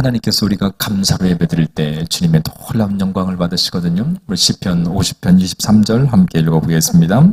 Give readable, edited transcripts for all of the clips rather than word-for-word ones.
하나님께서 우리가 감사로 예배드릴 때 주님의 놀라운 영광을 받으시거든요. 우리 시편 50편 23절 함께 읽어보겠습니다.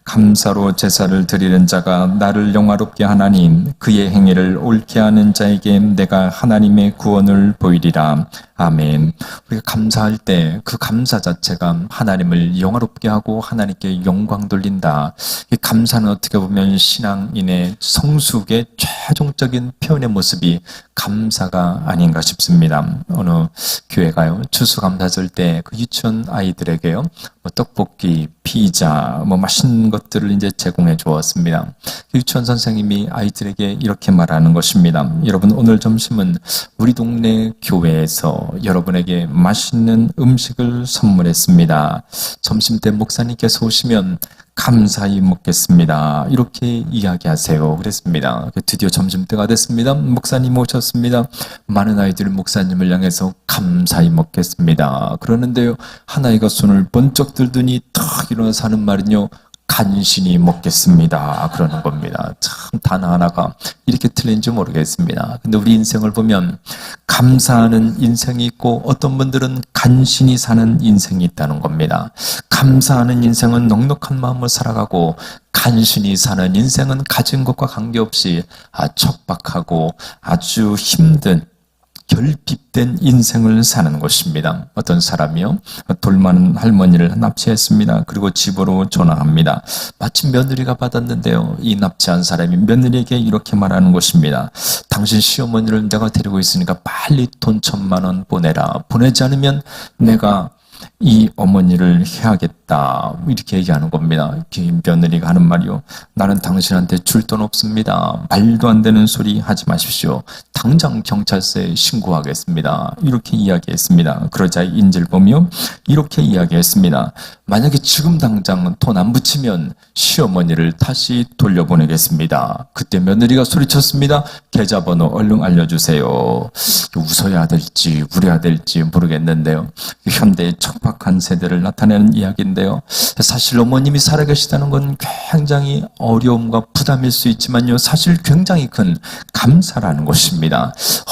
감사로 제사를 드리는 자가 나를 영화롭게 하나니 그의 행위를 옳게 하는 자에게 내가 하나님의 구원을 보이리라. 아멘. 우리가 감사할 때 그 감사 자체가 하나님을 영화롭게 하고 하나님께 영광 돌린다. 이 감사는 어떻게 보면 신앙인의 성숙의 최종적인 표현의 모습이 감사가 아닌가 싶습니다. 어느 교회가요, 추수감사절 때 그 유치원 아이들에게요, 떡볶이, 피자, 맛있는 것들을 이제 제공해 주었습니다. 유치원 선생님이 아이들에게 이렇게 말하는 것입니다. 여러분, 오늘 점심은 우리 동네 교회에서 여러분에게 맛있는 음식을 선물했습니다. 점심 때 목사님께서 오시면 감사히 먹겠습니다. 이렇게 이야기하세요. 그랬습니다. 드디어 점심때가 됐습니다. 목사님 오셨습니다. 많은 아이들이 목사님을 향해서 감사히 먹겠습니다. 그러는데요, 한 아이가 손을 번쩍 들더니 탁 일어나서 하는 말은요, 간신히 먹겠습니다. 그러는 겁니다. 참 단어 하나가 이렇게 틀린지 모르겠습니다. 근데 우리 인생을 보면 감사하는 인생이 있고 어떤 분들은 간신히 사는 인생이 있다는 겁니다. 감사하는 인생은 넉넉한 마음을 살아가고 간신히 사는 인생은 가진 것과 관계없이 척박하고 아주 힘든 결핍된 인생을 사는 것입니다. 어떤 사람이요, 돌 많은 할머니를 납치했습니다. 그리고 집으로 전화합니다. 마침 며느리가 받았는데요, 이 납치한 사람이 며느리에게 이렇게 말하는 것입니다. 당신 시어머니를 내가 데리고 있으니까 빨리 돈 1,000만 원 보내라. 보내지 않으면 내가 이 어머니를 해야겠다. 이렇게 얘기하는 겁니다. 며느리가 하는 말이요, 나는 당신한테 줄 돈 없습니다. 말도 안 되는 소리 하지 마십시오. 당장 경찰서에 신고하겠습니다. 이렇게 이야기했습니다. 그러자 인질범이요, 이렇게 이야기했습니다. 만약에 지금 당장 돈 안 붙이면 시어머니를 다시 돌려보내겠습니다. 그때 며느리가 소리쳤습니다. 계좌번호 얼른 알려주세요. 웃어야 될지 울어야 될지 모르겠는데요, 현대의 척박한 세대를 나타내는 이야기인데요, 사실 어머님이 살아계시다는 건 굉장히 어려움과 부담일 수 있지만요, 사실 굉장히 큰 감사라는 것입니다.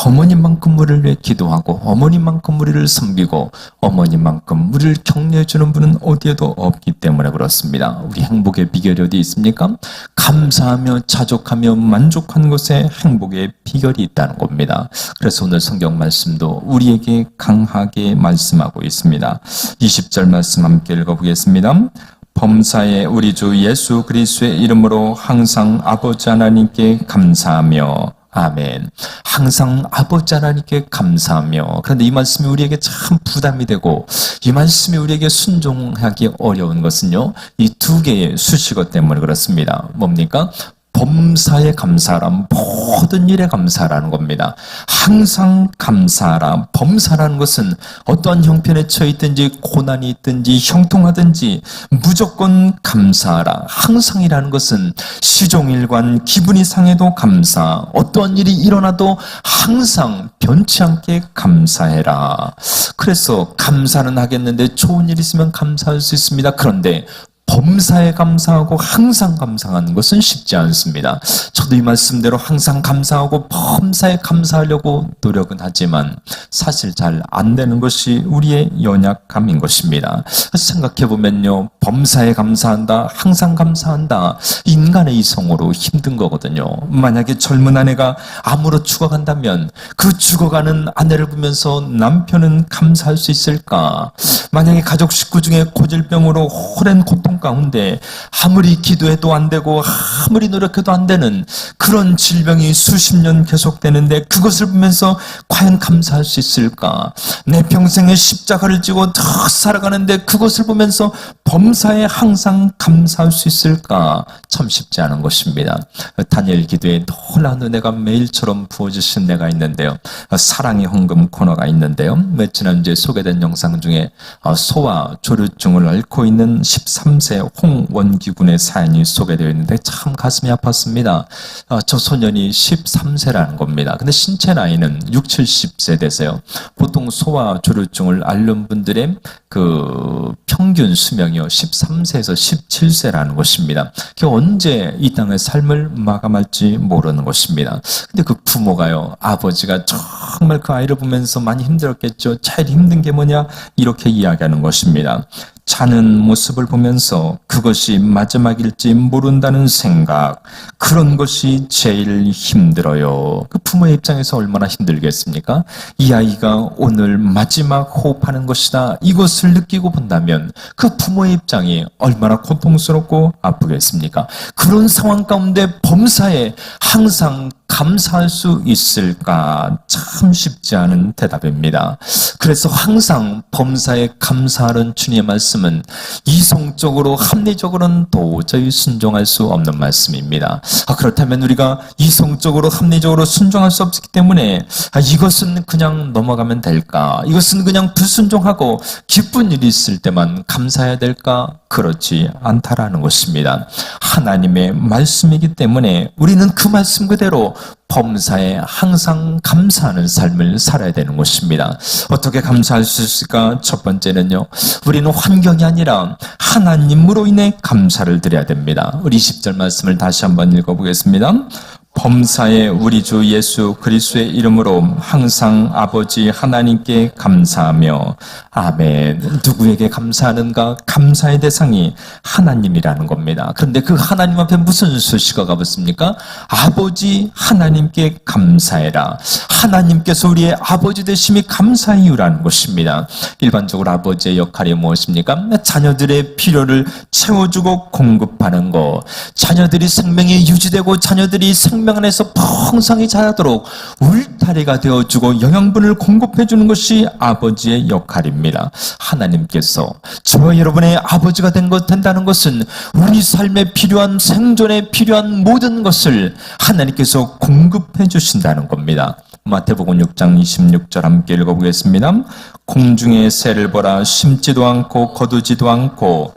어머님만큼 우리를 위해 기도하고 어머님만큼 우리를 섬기고 어머님만큼 우리를 격려해주는 분은 어디에도 없기 때문에 그렇습니다. 우리 행복의 비결이 어디 있습니까? 감사하며 자족하며 만족하는 것에 행복의 비결이 있다는 겁니다. 그래서 오늘 성경 말씀도 우리에게 강하게 말씀하고 있습니다. 20절 말씀 함께 읽어보겠습니다. 범사에 우리 주 예수 그리스도의 이름으로 항상 아버지 하나님께 감사하며. 아멘. 항상 아버지 하나님께 감사하며. 그런데 이 말씀이 우리에게 참 부담이 되고 이 말씀이 우리에게 순종하기 어려운 것은요, 이 두 개의 수식어 때문에 그렇습니다. 뭡니까? 범사에 감사하라, 모든 일에 감사하라는 겁니다. 항상 감사하라. 범사라는 것은 어떠한 형편에 처해 있든지 고난이 있든지 형통하든지 무조건 감사하라. 항상이라는 것은 시종일관 기분이 상해도 감사, 어떠한 일이 일어나도 항상 변치 않게 감사해라. 그래서 감사는 하겠는데 좋은 일 있으면 감사할 수 있습니다. 그런데 범사에 감사하고 항상 감사하는 것은 쉽지 않습니다. 저도 이 말씀대로 항상 감사하고 범사에 감사하려고 노력은 하지만 사실 잘 안 되는 것이 우리의 연약함인 것입니다. 생각해보면요, 범사에 감사한다, 항상 감사한다, 인간의 이성으로 힘든 거거든요. 만약에 젊은 아내가 암으로 죽어간다면 그 죽어가는 아내를 보면서 남편은 감사할 수 있을까? 만약에 가족 식구 중에 고질병으로 오랜 고통 가운데 아무리 기도해도 안 되고 아무리 노력해도 안 되는 그런 질병이 수십 년 계속되는데 그것을 보면서 과연 감사할 수 있을까? 내 평생에 십자가를 지고 더 살아가는데 그것을 보면서 범사에 항상 감사할 수 있을까? 참 쉽지 않은 것입니다. 다니엘 기도에 놀라운 은혜가 매일처럼 부어주신 내가 있는데요, 사랑의 헌금 코너가 있는데요, 지난주에 소개된 영상 중에 소아 조류증을 앓고 있는 13세 홍원기 군의 사연이 소개되어 있는데 참 가슴이 아팠습니다. 저 소년이 13세라는 겁니다. 근데 신체 나이는 60, 70세 되세요. 보통 소아 조류증을 앓는 분들의 그 평균 수명이요, 13세에서 17세라는 것입니다. 그 언제 이 땅의 삶을 마감할지 모르는 것입니다. 근데 그 부모가요, 아버지가 정말 그 아이를 보면서 많이 힘들었겠죠. 제일 힘든 게 뭐냐? 이렇게 이야기하는 것입니다. 자는 모습을 보면서 그것이 마지막일지 모른다는 생각, 그런 것이 제일 힘들어요. 그 부모의 입장에서 얼마나 힘들겠습니까? 이 아이가 오늘 마지막 호흡하는 것이다, 이것을 느끼고 본다면 그 부모의 입장이 얼마나 고통스럽고 아프겠습니까? 그런 상황 가운데 범사에 항상 감사할 수 있을까? 참 쉽지 않은 대답입니다. 그래서 항상 범사에 감사하는 주님의 말씀은 이성적으로 합리적으로는 도저히 순종할 수 없는 말씀입니다. 그렇다면 우리가 이성적으로 합리적으로 순종할 수 없기 때문에 이것은 그냥 넘어가면 될까? 이것은 그냥 불순종하고 기쁜 일이 있을 때만 감사해야 될까? 그렇지 않다라는 것입니다. 하나님의 말씀이기 때문에 우리는 그 말씀 그대로 범사에 항상 감사하는 삶을 살아야 되는 것입니다. 어떻게 감사할 수 있을까? 첫 번째는요, 우리는 환경이 아니라 하나님으로 인해 감사를 드려야 됩니다. 우리 20절 말씀을 다시 한번 읽어보겠습니다. 범사에 우리 주 예수 그리스도의 이름으로 항상 아버지 하나님께 감사하며. 아멘. 누구에게 감사하는가? 감사의 대상이 하나님이라는 겁니다. 그런데 그 하나님 앞에 무슨 수식어가 붙습니까? 아버지 하나님께 감사해라. 하나님께서 우리의 아버지 되심이 감사의 이유라는 것입니다. 일반적으로 아버지의 역할이 무엇입니까? 자녀들의 필요를 채워주고 공급하는 것, 자녀들이 생명이 유지되고 자녀들이 생명 안에서 풍성히 자라도록 울타리가 되어주고 영양분을 공급해주는 것이 아버지의 역할입니다. 하나님께서 저와 여러분의 아버지가 된다는 것은 우리 삶에 필요한, 생존에 필요한 모든 것을 하나님께서 공급해 주신다는 겁니다. 마태복음 6장 26절 함께 읽어보겠습니다. 공중의 새를 보라. 심지도 않고 거두지도 않고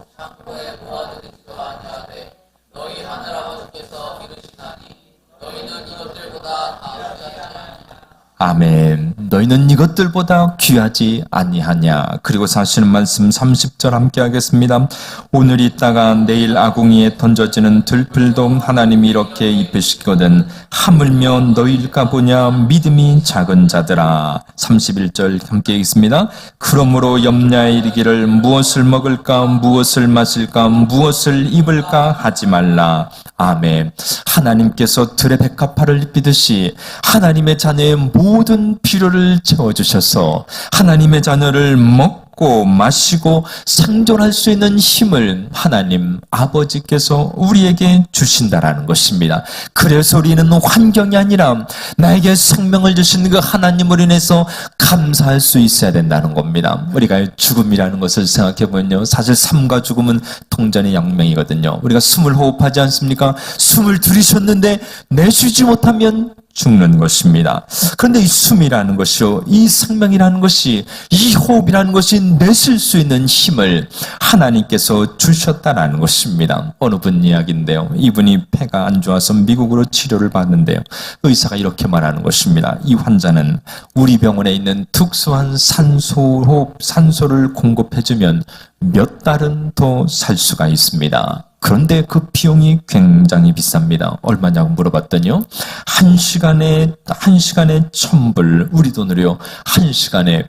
아멘. 너희는 이것들보다 귀하지 아니하냐. 그리고 사시는 말씀 30절 함께 하겠습니다. 오늘 있다가 내일 아궁이에 던져지는 들풀도 하나님이 이렇게 입히시거든 하물며 너희일까 보냐. 믿음이 작은 자들아. 31절 함께 읽습니다. 그러므로 염려에 이르기를 무엇을 먹을까, 무엇을 마실까, 무엇을 입을까 하지 말라. 아멘. 하나님께서 들의 백합화를 입히듯이 하나님의 자녀의 모든 필요를 채워주셔서 하나님의 자녀를 먹고 마시고 생존할 수 있는 힘을 하나님 아버지께서 우리에게 주신다라는 것입니다. 그래서 우리는 환경이 아니라 나에게 생명을 주신 그 하나님으로 인해서 감사할 수 있어야 된다는 겁니다. 우리가 죽음이라는 것을 생각해보면요, 사실 삶과 죽음은 동전의 양면이거든요. 우리가 숨을 호흡하지 않습니까? 숨을 들이셨는데 내쉬지 못하면 죽는 것입니다. 그런데 이 숨이라는 것이요, 이 생명이라는 것이, 이 호흡이라는 것이 내쉴 수 있는 힘을 하나님께서 주셨다라는 것입니다. 어느 분 이야기인데요, 이분이 폐가 안 좋아서 미국으로 치료를 받는데요, 의사가 이렇게 말하는 것입니다. 이 환자는 우리 병원에 있는 특수한 산소를 공급해주면 몇 달은 더 살 수가 있습니다. 그런데 그 비용이 굉장히 비쌉니다. 얼마냐고 물어봤더니요, 한 시간에 1,000불, 우리 돈으로요 1시간에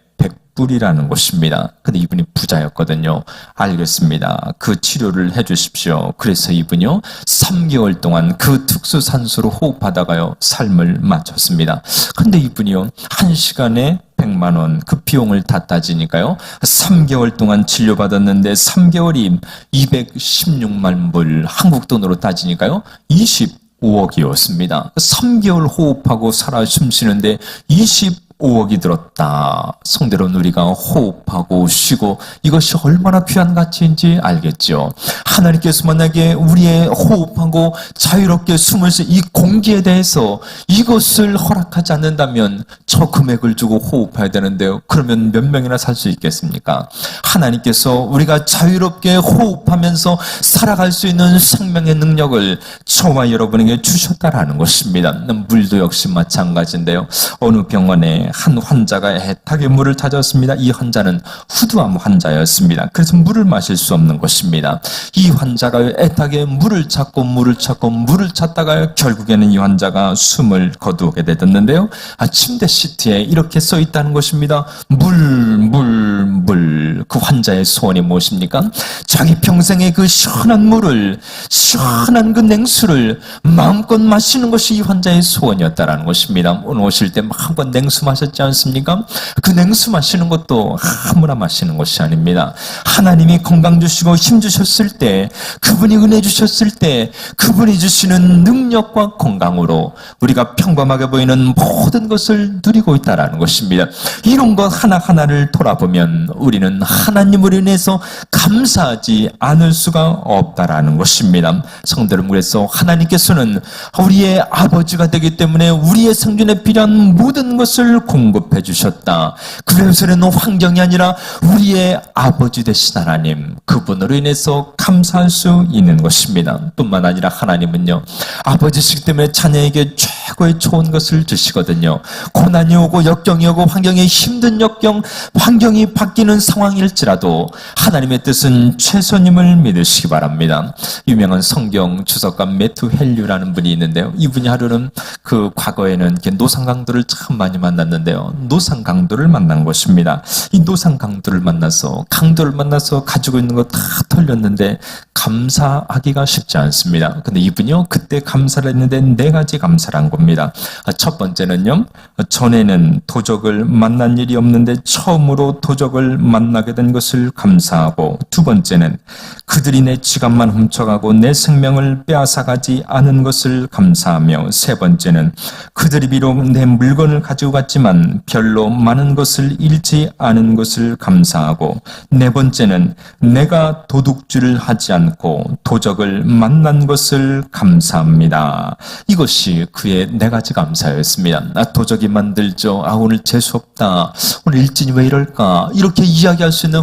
100불이라는 것입니다. 근데 이분이 부자였거든요. 알겠습니다. 그 치료를 해주십시오. 그래서 이분이요 3개월 동안 그 특수산소로 호흡하다가요 삶을 마쳤습니다. 근데 이분이요 1시간에 100만 원, 그 비용을 다 따지니까요 3개월 동안 치료받았는데 3개월이 216만 불, 한국 돈으로 따지니까요 25억이었습니다. 3개월 호흡하고 살아 숨쉬는데 25억이 들었다. 성대로는 우리가 호흡하고 쉬고 이것이 얼마나 귀한 가치인지 알겠죠. 하나님께서 만약에 우리의 호흡하고 자유롭게 숨을 쉬 이 공기에 대해서 이것을 허락하지 않는다면 저 금액을 주고 호흡해야 되는데요, 그러면 몇 명이나 살 수 있겠습니까? 하나님께서 우리가 자유롭게 호흡하면서 살아갈 수 있는 생명의 능력을 저와 여러분에게 주셨다라는 것입니다. 물도 역시 마찬가지인데요, 어느 병원에 한 환자가 애타게 물을 찾았습니다. 이 환자는 후두암 환자였습니다. 그래서 물을 마실 수 없는 것입니다. 이 환자가 애타게 물을 찾다가 결국에는 이 환자가 숨을 거두게 되었는데요, 침대 시트에 이렇게 써 있다는 것입니다. 물. 그 환자의 소원이 무엇입니까? 자기 평생의 그 시원한 물을, 시원한 그 냉수를 마음껏 마시는 것이 이 환자의 소원이었다는 것입니다. 오늘 오실 때 마음껏 냉수 마셨지 않습니까? 그 냉수 마시는 것도 아무나 마시는 것이 아닙니다. 하나님이 건강 주시고 힘 주셨을 때, 그분이 은혜 주셨을 때, 그분이 주시는 능력과 건강으로 우리가 평범하게 보이는 모든 것을 누리고 있다는 것입니다. 이런 것 하나하나를 돌아보면 우리는 하나님으로 인해서 감사하지 않을 수가 없다라는 것입니다. 성도 여러분, 그래서 하나님께서는 우리의 아버지가 되기 때문에 우리의 생존에 필요한 모든 것을 공급해 주셨다. 그래서는 환경이 아니라 우리의 아버지 되신 하나님, 그분으로 인해서 감사할 수 있는 것입니다. 뿐만 아니라 하나님은요, 아버지시기 때문에 자녀에게 최고의 좋은 것을 주시거든요. 고난이 오고 역경이 오고 환경이 힘든 역경, 환경이 바뀌는 상황일지라도 하나님의 뜻은 최선임을 믿으시기 바랍니다. 유명한 성경 주석가 매튜 헬류라는 분이 있는데요. 이분이 하루는 그 과거에는 이렇게 노상 강도를 참 많이 만났는데요. 노상 강도를 만난 것입니다. 이 노상 강도를 만나서 가지고 있는 거 다 털렸는데 감사하기가 쉽지 않습니다. 근데 이분이요, 그때 감사를 했는데 4가지 감사를 한 겁니다. 첫 번째는요, 전에는 도적을 만난 일이 없는데 처음으로 도적을 만나게 된 것을 감사하고, 두 번째는 그들이 내 지갑만 훔쳐가고 내 생명을 빼앗아가지 않은 것을 감사하며, 세 번째는 그들이 비록 내 물건을 가지고 갔지만 별로 많은 것을 잃지 않은 것을 감사하고, 네 번째는 내가 도둑질을 하지 않고 도적을 만난 것을 감사합니다. 이것이 그의 4가지 감사였습니다. 도적이 만들죠. 오늘 재수없다. 오늘 일진이 왜 이럴까? 이렇게 이야기할 수 있는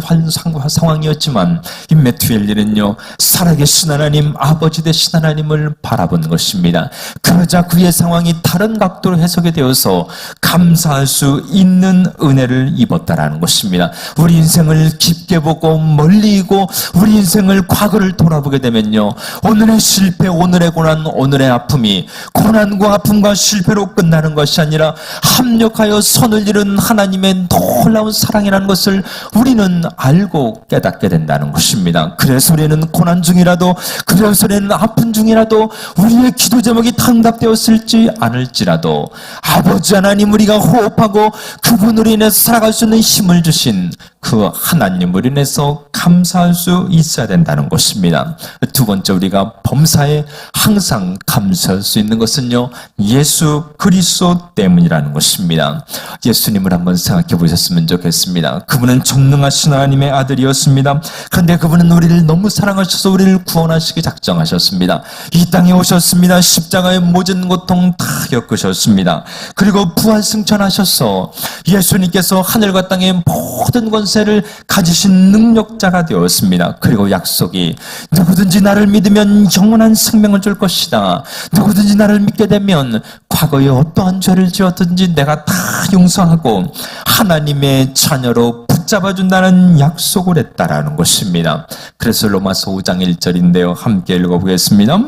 상황이었지만 이 매튜 헬리는요, 살아계신 하나님, 아버지 되신 하나님을 바라본 것입니다. 그러자 그의 상황이 다른 각도로 해석이 되어서 감사할 수 있는 은혜를 입었다라는 것입니다. 우리 인생을 깊게 보고 멀리 이고 우리 인생을 과거를 돌아보게 되면요, 오늘의 실패, 오늘의 고난, 오늘의 아픔이 고난과 아픔과 실패로 끝나는 것이 아니라 합력하여 선을 이룬 하나님의 놀라운 사랑이라는 것을 우리는 알고 깨닫게 된다는 것입니다. 그래서 우리는 고난 중이라도, 그래서 우리는 아픈 중이라도, 우리의 기도 제목이 응답되었을지 않을지라도 아버지 하나님, 우리가 호흡하고 그분으로 인해서 살아갈 수 있는 힘을 주신 그 하나님으로 인해서 감사할 수 있어야 된다는 것입니다. 두 번째, 우리가 범사에 항상 감사할 수 있는 것은요, 예수 그리스도 때문이라는 것입니다. 예수님을 한번 생각해 보셨으면 좋겠습니다. 그분은 전능하신 하나님의 아들이었습니다. 그런데 그분은 우리를 너무 사랑하셔서 우리를 구원하시기 작정하셨습니다. 이 땅에 오셨습니다. 십자가의 모든 고통 다 겪으셨습니다. 그리고 부활 승천하셔서 예수님께서 하늘과 땅의 모든 권세를 가지신 능력자가 되었습니다. 그리고 약속이, 누구든지 나를 믿으면 영원한 생명을 줄 것이다. 누구든지 나를 믿게 되면 과거에 어떠한 죄를 지었든지 내가 다 용서하고 하나님의 자녀로 붙잡아준다는 약속을 했다라는 것입니다. 그래서 로마서 5장 1절인데요. 함께 읽어보겠습니다.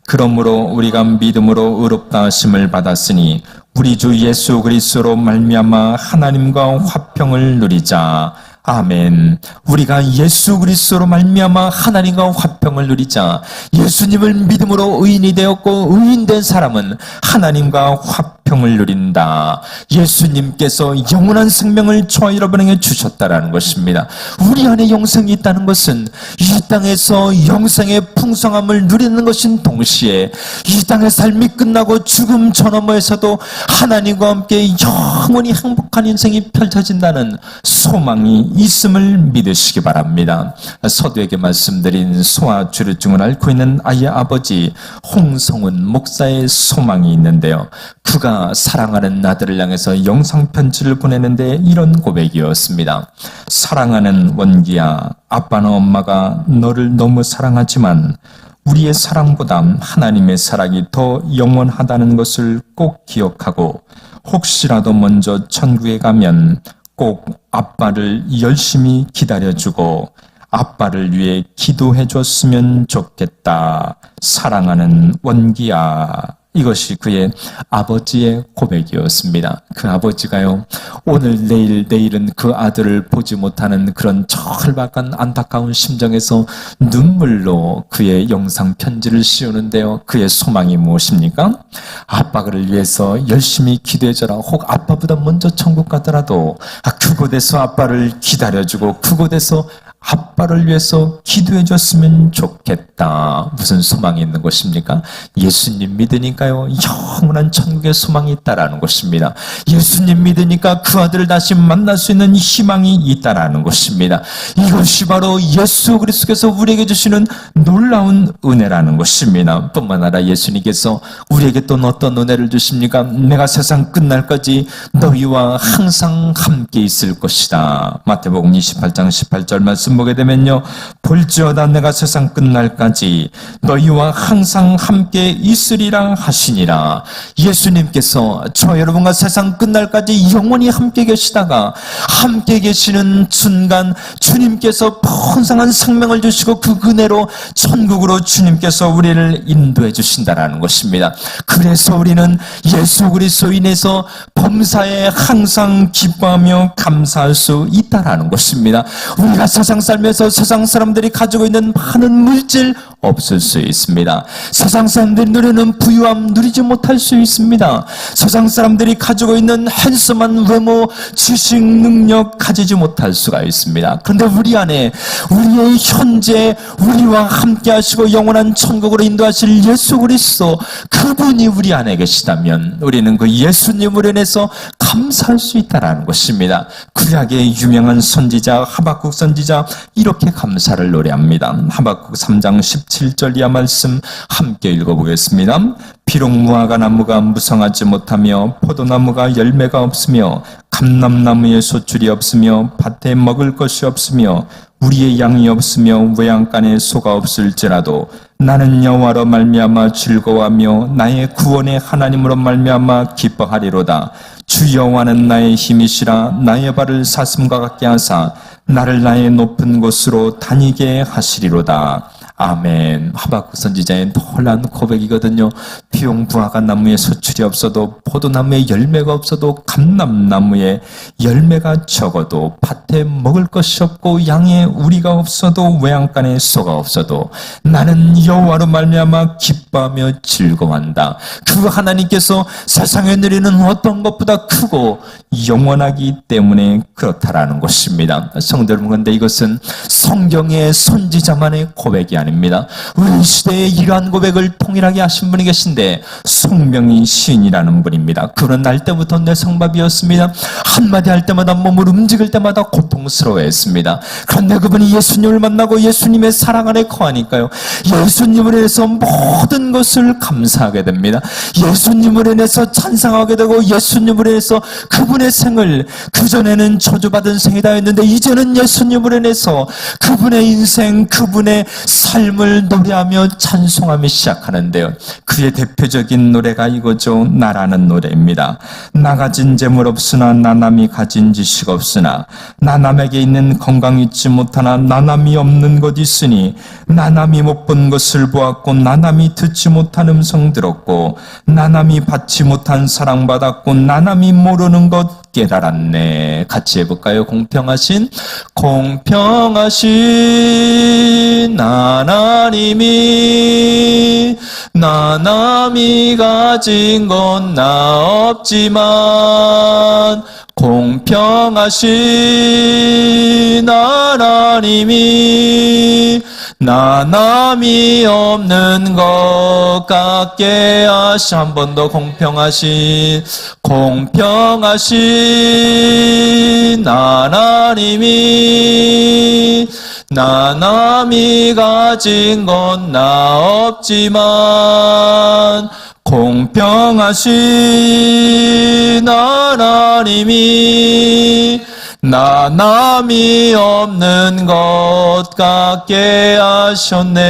그러므로 우리가 믿음으로 의롭다 하심을 받았으니 우리 주 예수 그리스도로 말미암아 하나님과 화평을 누리자. 아멘. 우리가 예수 그리스도로 말미암아 하나님과 화평을 누리자. 예수님을 믿음으로 의인이 되었고 의인된 사람은 하나님과 화평을 누린다. 예수님께서 영원한 생명을 저와 여러분에게 주셨다라는 것입니다. 우리 안에 영생이 있다는 것은 이 땅에서 영생의 풍성함을 누리는 것인 동시에 이 땅의 삶이 끝나고 죽음 저 너머에서도 하나님과 함께 영원히 행복한 인생이 펼쳐진다는 소망이 있음을 믿으시기 바랍니다. 서두에게 말씀드린 소아주류증을 앓고 있는 아이의 아버지 홍성훈 목사의 소망이 있는데요. 그가 사랑하는 아들을 향해서 영상편지를 보내는데 이런 고백이었습니다. 사랑하는 원기야, 아빠나 엄마가 너를 너무 사랑하지만 우리의 사랑보다 하나님의 사랑이 더 영원하다는 것을 꼭 기억하고 혹시라도 먼저 천국에 가면 꼭 아빠를 열심히 기다려주고 아빠를 위해 기도해 줬으면 좋겠다. 사랑하는 원기야. 이것이 그의 아버지의 고백이었습니다. 그 아버지가요, 오늘 내일은 그 아들을 보지 못하는 그런 절박한 안타까운 심정에서 눈물로 그의 영상 편지를 씌우는데요. 그의 소망이 무엇입니까? 아빠를 위해서 열심히 기도해줘라. 혹 아빠보다 먼저 천국 가더라도 그곳에서 아빠를 기다려주고 그곳에서 아빠를 위해서 기도해 줬으면 좋겠다. 무슨 소망이 있는 것입니까? 예수님 믿으니까요, 영원한 천국의 소망이 있다라는 것입니다. 예수님 믿으니까 그 아들을 다시 만날 수 있는 희망이 있다라는 것입니다. 이것이 바로 예수 그리스도께서 우리에게 주시는 놀라운 은혜라는 것입니다. 뿐만 아니라 예수님께서 우리에게 또 어떤 은혜를 주십니까? 내가 세상 끝날까지 너희와 항상 함께 있을 것이다. 마태복음 28장 18절 말씀 보게 되면요, 볼지어다 내가 세상 끝날까지 너희와 항상 함께 있으리라 하시니라. 예수님께서 저 여러분과 세상 끝날까지 영원히 함께 계시다가 함께 계시는 순간 주님께서 풍성한 생명을 주시고 그 은혜로 천국으로 주님께서 우리를 인도해 주신다라는 것입니다. 그래서 우리는 예수 그리스도로 인해서 범사에 항상 기뻐하며 감사할 수 있다라는 것입니다. 우리가 세상 살면서 세상 사람들이 가지고 있는 많은 물질 없을 수 있습니다. 세상 사람들이 누리는 부유함 누리지 못할 수 있습니다. 세상 사람들이 가지고 있는 핸섬한 외모, 지식, 능력 가지지 못할 수가 있습니다. 그런데 우리 안에 우리의 현재 우리와 함께 하시고 영원한 천국으로 인도하실 예수 그리스도, 그분이 우리 안에 계시다면 우리는 그 예수님으로 인해서 감사할 수 있다는 것입니다. 구약의 유명한 선지자 하박국 선지자 이렇게 감사를 노래합니다. 하박국 3장 17절 이하 말씀 함께 읽어보겠습니다. 비록 무화과 나무가 무성하지 못하며 포도나무가 열매가 없으며 감람나무에 소출이 없으며 밭에 먹을 것이 없으며 우리의 양이 없으며 외양간에 소가 없을지라도 나는 여호와로 말미암아 즐거워하며 나의 구원의 하나님으로 말미암아 기뻐하리로다. 주 여호와는 나의 힘이시라. 나의 발을 사슴과 같게 하사 나를 나의 높은 곳으로 다니게 하시리로다. 아멘. 하박국 선지자의 놀라운 고백이거든요. 비용 무화과 나무에 소출이 없어도 포도나무에 열매가 없어도 감람나무에 열매가 적어도 밭에 먹을 것이 없고 양에 우리가 없어도 외양간에 소가 없어도 나는 여호와로 말미암아 기뻐하며 즐거워한다. 그 하나님께서 세상에 누리는 어떤 것보다 크고 영원하기 때문에 그렇다라는 것입니다. 성도 여러분, 그런데 이것은 성경의 선지자만의 고백이 아닙니다. 우리 시대에 이러한 고백을 통일하게 하신 분이 계신데 송명희 시인이라는 분입니다. 그는 날 때부터 내성밥이었습니다. 한마디 할 때마다 몸을 움직일 때마다 고통스러워했습니다. 그런데 그분이 예수님을 만나고 예수님의 사랑 안에 거하니까요, 예수님을 인해서 모든 것을 감사하게 됩니다. 예수님을 인해서 찬양하게 되고 예수님을 인해서 그분의 생을, 그전에는 저주받은 생이다 했는데 이제는 예수님을 인해서 그분의 인생, 그분의 삶을 노래하며 찬송하며 시작하는데요. 그의 대표적인 노래가 이거죠. 나라는 노래입니다. 나 가진 재물 없으나 나 남이 가진 지식 없으나 나 남에게 있는 건강 잊지 못하나 나 남이 없는 것 있으니 나 남이 못 본 것을 보았고 나 남이 듣지 못한 음성 들었고 나 남이 받지 못한 사랑 받았고 나 남이 모르는 것 깨달았네. 같이 해볼까요? 공평하신 하나님이 나 남이 가진 건 나 없지만 공평하신 하나님이 나 남이 없는 것 같게 하시. 한 번 더 공평하신 하나님이 나 남이 가진 건 나 없지만 공평하신 하나님이 나 남이 없는 것 같게 하셨네.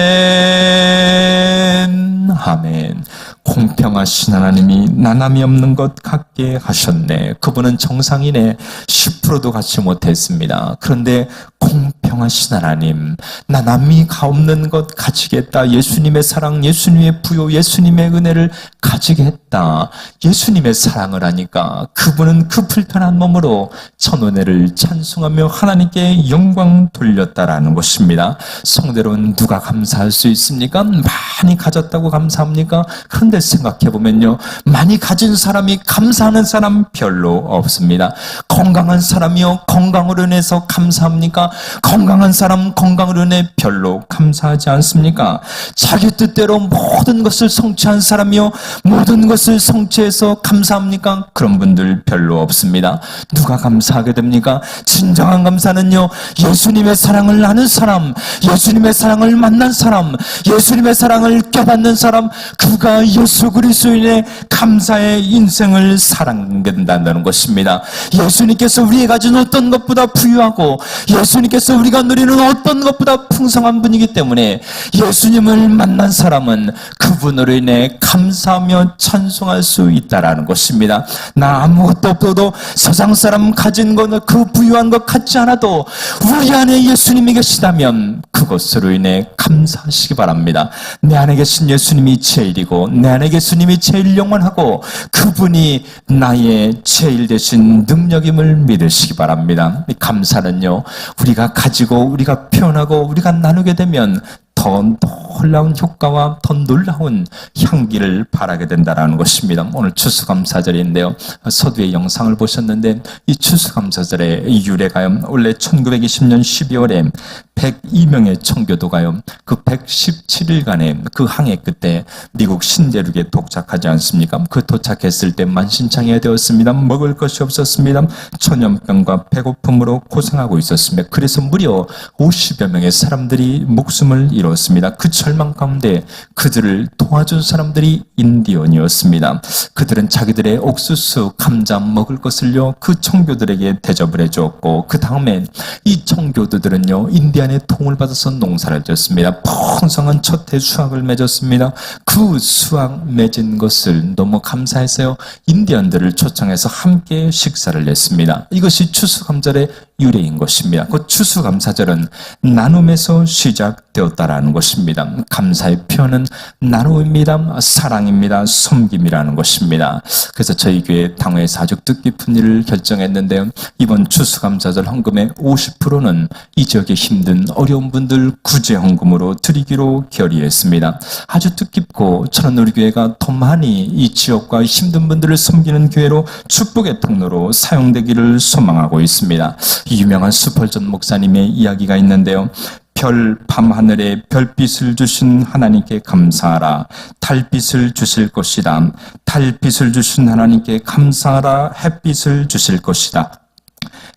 아멘. 공평하신 하나님이 나 남이 없는 것 같게 하셨네. 그분은 정상인의 10% 앞으로도 갖지 못했습니다. 그런데 공평하신 하나님, 나 남이 없는 것 가지겠다. 예수님의 사랑, 예수님의 부요, 예수님의 은혜를 가지겠다. 예수님의 사랑을 하니까 그분은 그 불편한 몸으로 천운혜를 찬송하며 하나님께 영광 돌렸다라는 것입니다. 성대로는 누가 감사할 수 있습니까? 많이 가졌다고 감사합니까? 그런데 생각해보면요, 많이 가진 사람이 감사하는 사람 별로 없습니다. 건강한 사람이요, 건강으로 인해서 감사합니까? 건강한 사람 건강으로 인해 별로 감사하지 않습니까? 자기 뜻대로 모든 것을 성취한 사람이요, 모든 것을 성취해서 감사합니까? 그런 분들 별로 없습니다. 누가 감사하게 됩니까? 진정한 감사는요, 예수님의 사랑을 아는 사람, 예수님의 사랑을 만난 사람, 예수님의 사랑을 깨닫는 사람, 그가 예수 그리스도인의 감사의 인생을 살아간다는 것입니다. 예수님께서 우리가 가진 어떤 것보다 부유하고 예수님께서 우리가 누리는 어떤 것보다 풍성한 분이기 때문에 예수님을 만난 사람은 그분으로 인해 감사하며 찬송할 수 있다라는 것입니다. 나 아무것도 없어도 세상 사람 가진 것, 그 부유한 것 같지 않아도 우리 안에 예수님이 계시다면 그것으로 인해 감사하시기 바랍니다. 내 안에 계신 예수님이 제일이고 내 안에 계신 예수님이 제일 영원하고 그분이 나의 제일 되신 능력임을 믿으시기 바랍니다. 감사는요, 우리가 가지고 우리가 표현하고 우리가 나누게 되면 더 놀라운 효과와 더 놀라운 향기를 발하게 된다는 것입니다. 오늘 추수감사절인데요, 서두의 영상을 보셨는데 이 추수감사절의 유래가요, 원래 1920년 12월에 102명의 청교도가요, 그 117일간의 그 항해 끝에 미국 신대륙에 도착하지 않습니까? 그 도착했을 때 만신창이가 되었습니다. 먹을 것이 없었습니다. 전염병과 배고픔으로 고생하고 있었습니다. 그래서 무려 50여 명의 사람들이 목숨을 잃었습니다. 그 절망 가운데 그들을 도와준 사람들이 인디언이었습니다. 그들은 자기들의 옥수수, 감자 먹을 것을요, 그 청교들에게 대접을 해주었고, 그 다음에 이 청교도들은요, 인디안의 도움을 받아서 농사를 지었습니다. 풍성한 첫해 수확을 맺었습니다. 그 수확 맺은 것을 너무 감사해서요, 인디언들을 초청해서 함께 식사를 냈습니다. 이것이 추수감사절의 유래인 것입니다. 그 추수감사절은 나눔에서 시작되었다라는 것입니다. 감사의 표현은 나눔입니다. 사랑입니다. 섬김이라는 것입니다. 그래서 저희 교회 당회에서 아주 뜻깊은 일을 결정했는데요, 이번 추수감사절 헌금의 50%는 이 지역에 힘든 어려운 분들 구제 헌금으로 드리기로 결의했습니다. 아주 뜻깊고 저는 우리 교회가 더 많이 이 지역과 힘든 분들을 섬기는 교회로 축복의 통로로 사용되기를 소망하고 있습니다. 유명한 수펄전 목사님의 이야기가 있는데요, 별 밤하늘에 별빛을 주신 하나님께 감사하라. 달빛을 주실 것이다. 달빛을 주신 하나님께 감사하라. 햇빛을 주실 것이다.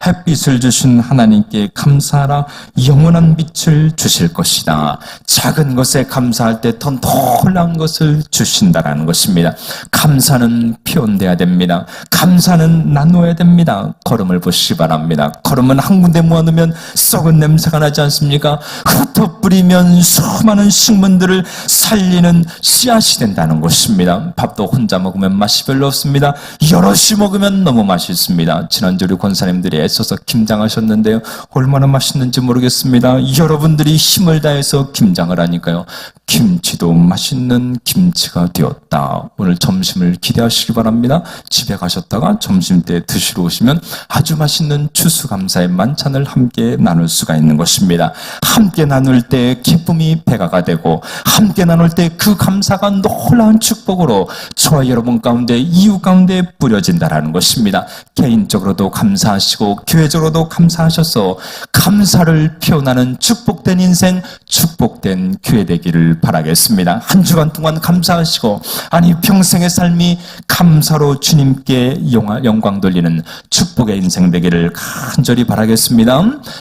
햇빛을 주신 하나님께 감사하라. 영원한 빛을 주실 것이다. 작은 것에 감사할 때 더 놀라운 것을 주신다라는 것입니다. 감사는 표현돼야 됩니다. 감사는 나누어야 됩니다. 걸음을 보시기 바랍니다. 걸음은 한 군데 모아놓으면 썩은 냄새가 나지 않습니까? 흩어 뿌리면 수많은 식물들을 살리는 씨앗이 된다는 것입니다. 밥도 혼자 먹으면 맛이 별로 없습니다. 여럿이 먹으면 너무 맛있습니다. 지난주 우리 권사님들이 애써서 김장하셨는데요, 얼마나 맛있는지 모르겠습니다. 여러분들이 힘을 다해서 김장을 하니까요, 김치도 맛있는 김치가 되었다. 오늘 점심을 기대하시기 바랍니다. 집에 가셨다가 점심때 드시러 오시면 아주 맛있는 추수감사의 만찬을 함께 나눌 수가 있는 것입니다. 함께 나눌 때 기쁨이 배가가 되고, 함께 나눌 때 그 감사가 놀라운 축복으로 저와 여러분 가운데, 이웃 가운데 뿌려진다라는 것입니다. 개인적으로도 감사하시고 교회적으로도 감사하셔서 감사를 표현하는 축복된 인생, 축복된 교회 되기를 바라겠습니다. 한 주간 동안 감사하시고, 아니 평생의 삶이 감사로 주님께 영광 돌리는 축복의 인생 되기를 간절히 바라겠습니다.